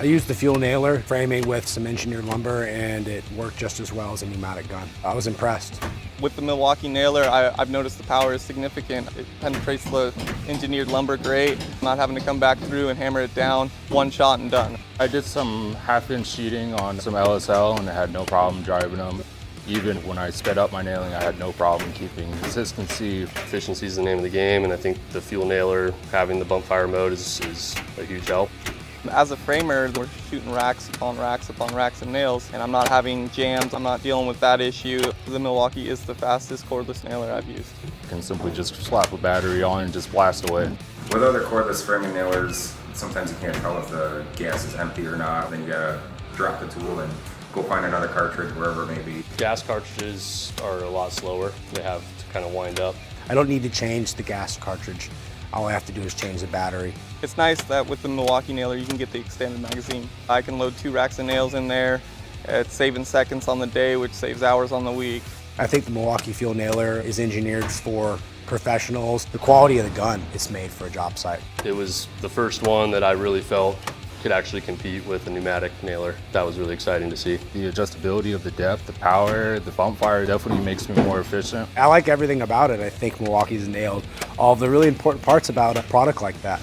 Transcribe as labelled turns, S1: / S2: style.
S1: I used the fuel nailer framing with some engineered lumber, and it worked just as well as a pneumatic gun. I was impressed.
S2: With the Milwaukee nailer, I've noticed the power is significant. It penetrates the engineered lumber great, not having to come back through and hammer it down, one shot and done.
S3: I did some half-inch sheeting on some LSL and I had no problem driving them. Even when I sped up my nailing, I had no problem keeping consistency.
S4: Efficiency is the name of the game, and I think the fuel nailer, having the bump fire mode is a huge help.
S2: As a framer, we're shooting racks upon racks upon racks of nails, and I'm not having jams. I'm not dealing with that issue. The Milwaukee is the fastest cordless nailer I've used.
S3: You can simply just slap a battery on and just blast away.
S5: With other cordless framing nailers, sometimes you can't tell if the gas is empty or not. Then you gotta drop the tool and go find another cartridge wherever it may be.
S4: Gas cartridges are a lot slower. They have to kind of wind up.
S1: I don't need to change the gas cartridge. All I have to do is change the battery.
S2: It's nice that with the Milwaukee nailer, you can get the extended magazine. I can load 2 racks of nails in there. It's saving seconds on the day, which saves hours on the week.
S1: I think the Milwaukee fuel nailer is engineered for professionals. The quality of the gun is made for a job site.
S4: It was the first one that I really felt could actually compete with a pneumatic nailer. That was really exciting to see.
S3: The adjustability of the depth, the power, the bump fire definitely makes me more efficient.
S1: I like everything about it. I think Milwaukee's nailed all the really important parts about a product like that.